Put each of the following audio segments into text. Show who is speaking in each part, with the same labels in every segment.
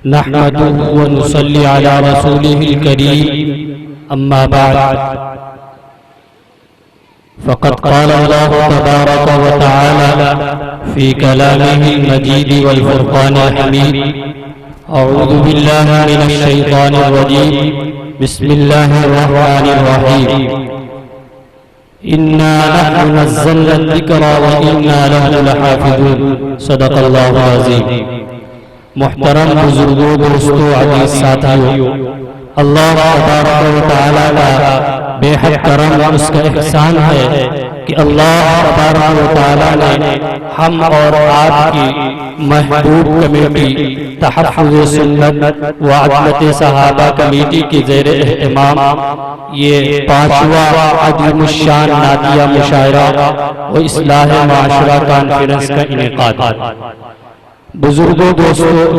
Speaker 1: नहमदुहु व नुसल्ली अला रसूलिहिल करीम, अम्मा बाद। फ़क़द क़ाल अल्लाहु तबारक व तआला फ़ी कलामिहिल मजीद वल फ़ुरक़ानिल हमीद। अऊज़ु बिल्लाहि मिनश शैतानिर रजीम। बिस्मिल्लाहिर रहमानिर रहीम। इन्ना नहनु नज़्ज़लना ज़िक्रा व इन्ना लहु लहाफ़िज़ून। सदक़ल्लाहुल अज़ीम। मुहतरम बुजुर्गों, दोस्तों, अज़ीज़ साथियों, अल्लाह तबारक व तआला का बेहद करम और उसका एहसान है कि अल्लाह तबारक व तआला ने हम और आपकी महबूब कमेटी तहफ़्फ़ुज़ सुन्नत व अदलत सहाबा कमेटी के ज़ेर एहतमाम ये 5वां अज़ीमुश्शान नादिया मुशायरा व इस्लाह माशरा कॉन्फ्रेंस का इनेकाद। बुजुर्गों, दोस्तों,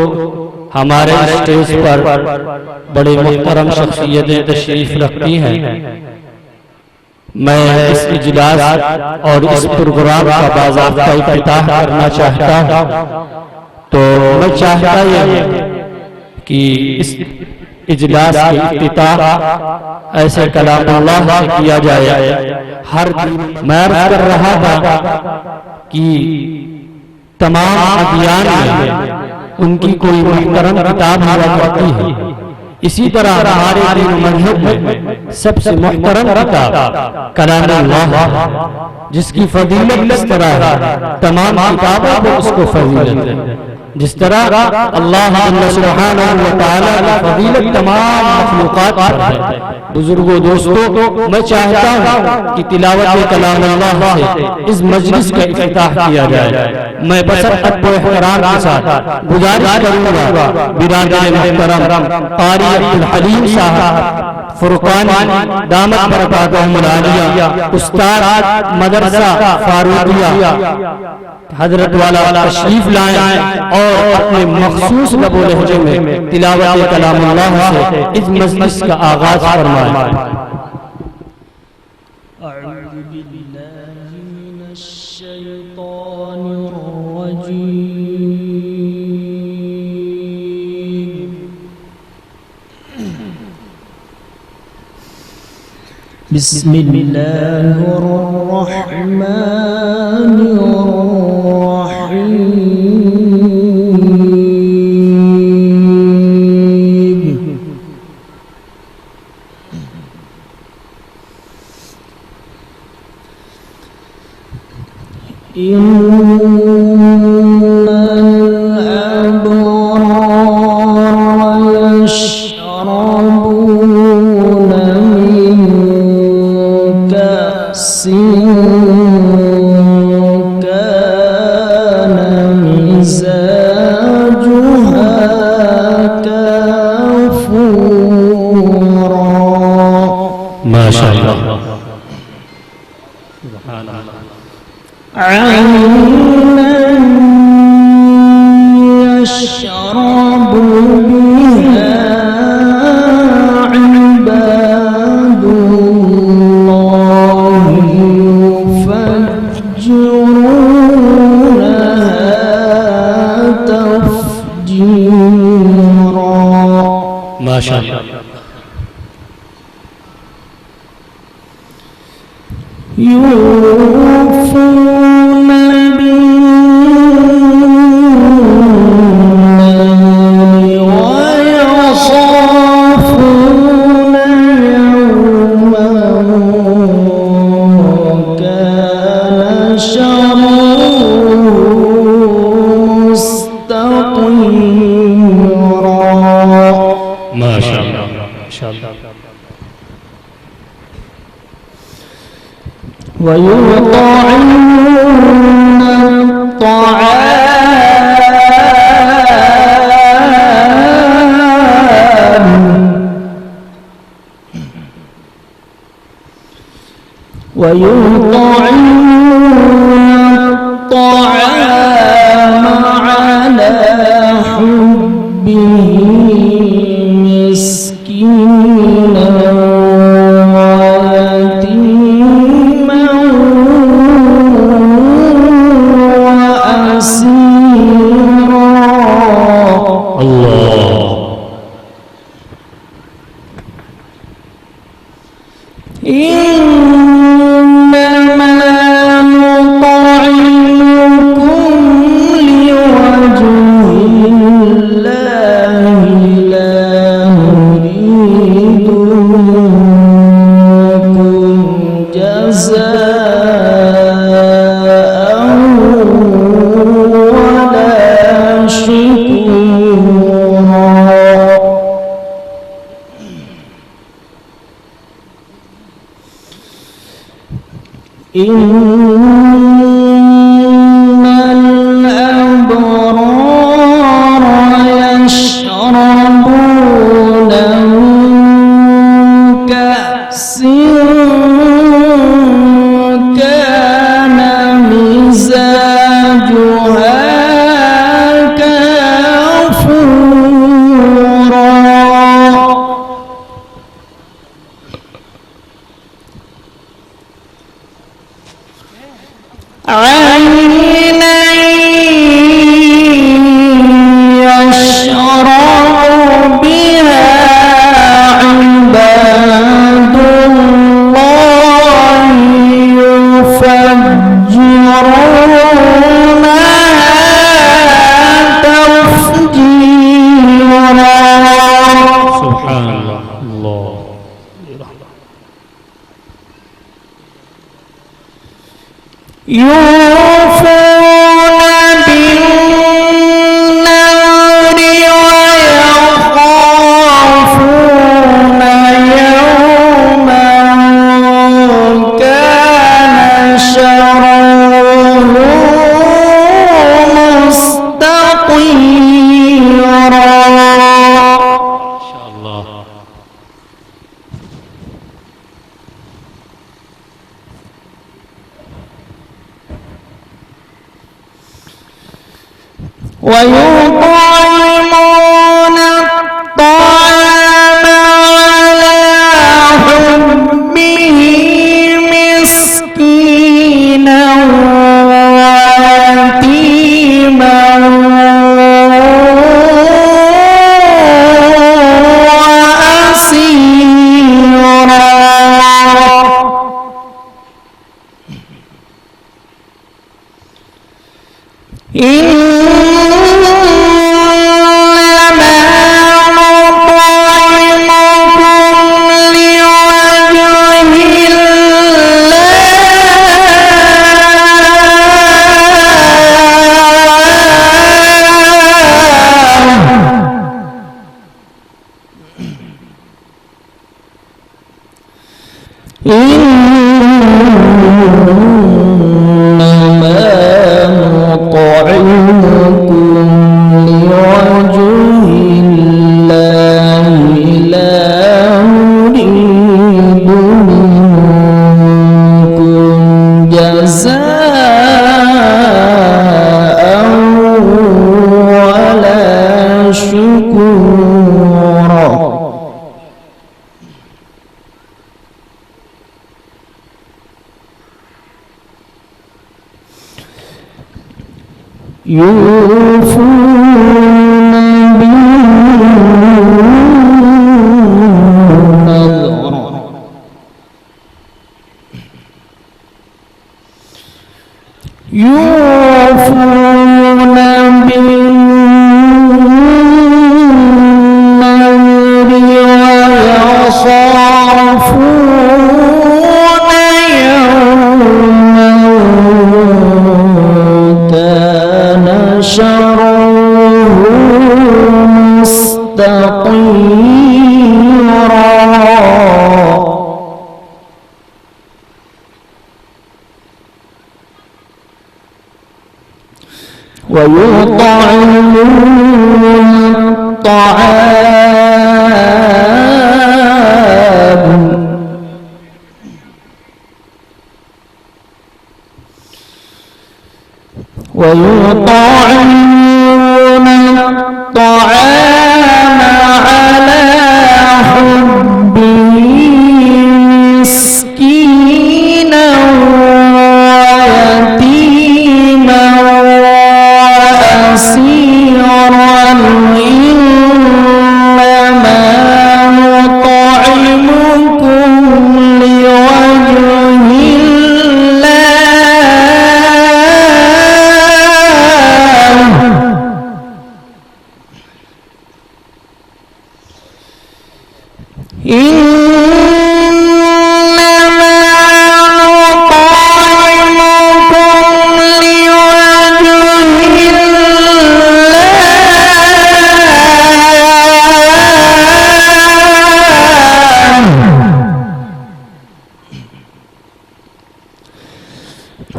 Speaker 1: हमारे स्टेज पर बड़े मुहतरम शख्सियतें तशरीफ रखती हैं। मैं इस इजलास और इस प्रोग्राम का बाज़ाब्ता इफ्तिताह करना चाहता हूँ। तो मैं चाहता यह कि इस इजलास का इफ्तिताह ऐसे कलामुल्लाह से किया जाए। हर दिन मैं अर्ज़ कर रहा था कि तमाम अदियान में उनकी कोई मुहतरम किताब हुआ करती है, इसी तरह हमारे दीन मज़हब में सबसे मुहतरम किताब कलामुल्लाह है, जिसकी फजीलत इस तरह है, तमाम किताबों पर उसको फजीलत है। जिस तरह अल्लाह सुब्हानहू व तआला की फजीलत तमाम मखलूक़ात पर है। बुजुर्गों, दोस्तों, मैं चाहता हूँ कि तिलावत कलामुल्लाह से इस मजलिस का इफ्तिताह किया जाए। मैं बसर अदब व एहतराम के साथ गुजारिश करूँगा बिरादर मोहतरम क़ारी अब्दुल हलीम साहब फुरक़ानी दामत बरकातहुल आलिया, उस्ताद मदरसा फारूकिया हजरत वाला तशरीफ लाएं और अपने मखसूस लबो लहजे में तिलावत कलामुल्लाह से इस मजलिस का आगाज फरमाएं।
Speaker 2: अऊज़ु बिल्लाहि मिनश शैतानिर रजीम। बिस्मिल्लाहिर रहमानिर
Speaker 1: अल्लाह
Speaker 2: إنما نطعمكم لوجه الله لا نريد منكم جزاء ولا شكورا. إن الأبرار يشربون من كأس كان مزاجها كافورا. عينا يشرب بها عباد الله يفجرونها تفجيرا.
Speaker 1: سبحان الله. يوفون بالنذر ويخافون يوما كان شره مستطيرا. ما شاء الله. ويطعمون الطعام على حبه مسكينا ويتيما وأسيرا. يوفون بالنذر يوفون بالنذر ويخافون يوما كان شره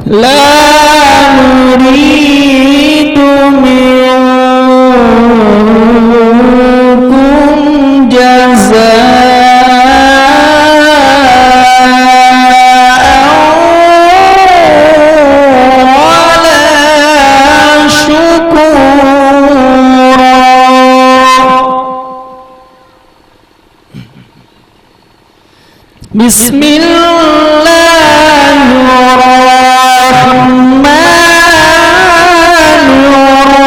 Speaker 2: لا نريد منكم جزاء ولا شكورا. بسم الله الرحمن الرحيم.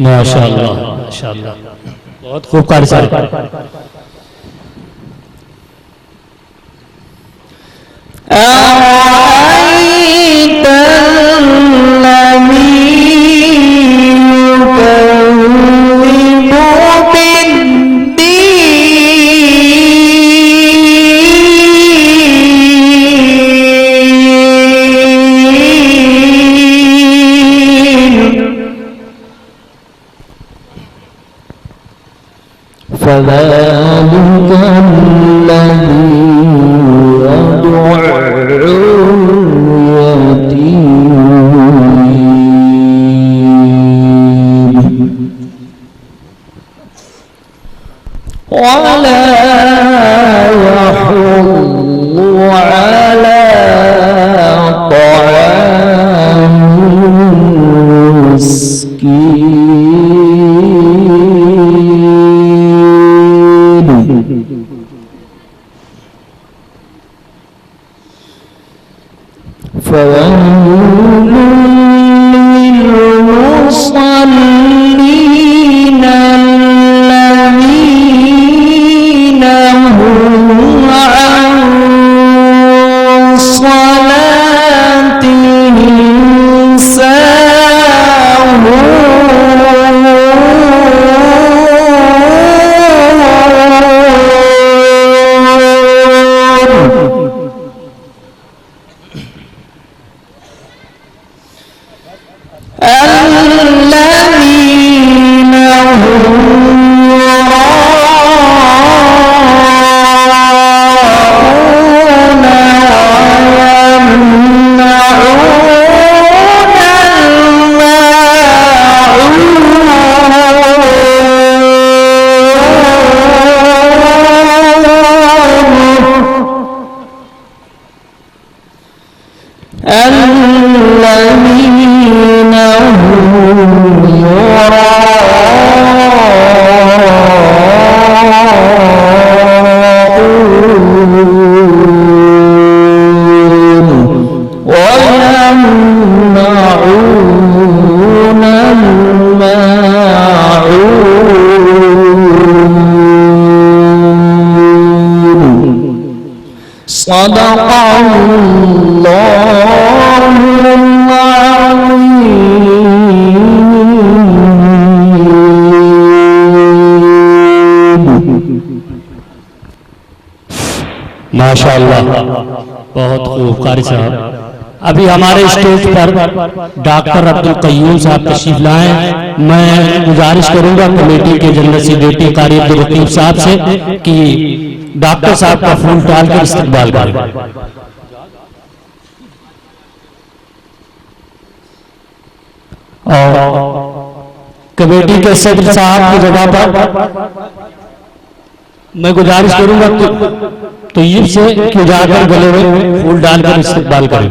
Speaker 1: माशाअल्लाह माशाअल्लाह, बहुत खूब कारी साहब.
Speaker 2: أرأيت الذي يكذب بالدين فذلك الذي يدع اليتيم ولا يحض على طعام المسكين فويل للمصلين الذين هم عن صلاتهم ساهون. الذين هم يراءون الذين هم يراءون ويمنعون الماعون. صدق الله
Speaker 1: माशाअल्लाह, बहुत खूब कारी साहब. अभी हमारे स्टेज पर डॉक्टर अब्दुल कय्यूम साहब तशरीफ लाए. मैं गुजारिश करूंगा कमेटी के जनरल सेक्रेटरी कारी अब्दुल रकीब साहब से कि डॉक्टर साहब का फूल डालकर इस्तकबाल करें. और कमेटी के सदर साहब की जगह पर मैं गुजारिश करूंगा तो ये से कि जाकर गले में फूल डालकर इस्तकबाल करें.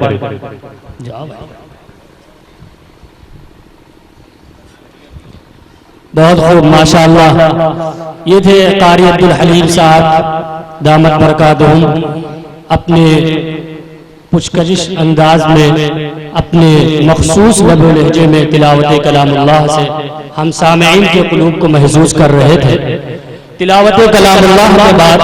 Speaker 1: बहुत खूब माशाअल्लाह. ये थे कारी अब्दुल हलीम साहब दामत बरकातहुम. अपने पुचकजिश अंदाज में अपने मखसूस लबो लहजे में तिलावत कलामुल्लाह से हम सामईन के कुलूब को महसूस कर रहे थे. तिलावत कलामुल्लाह के बाद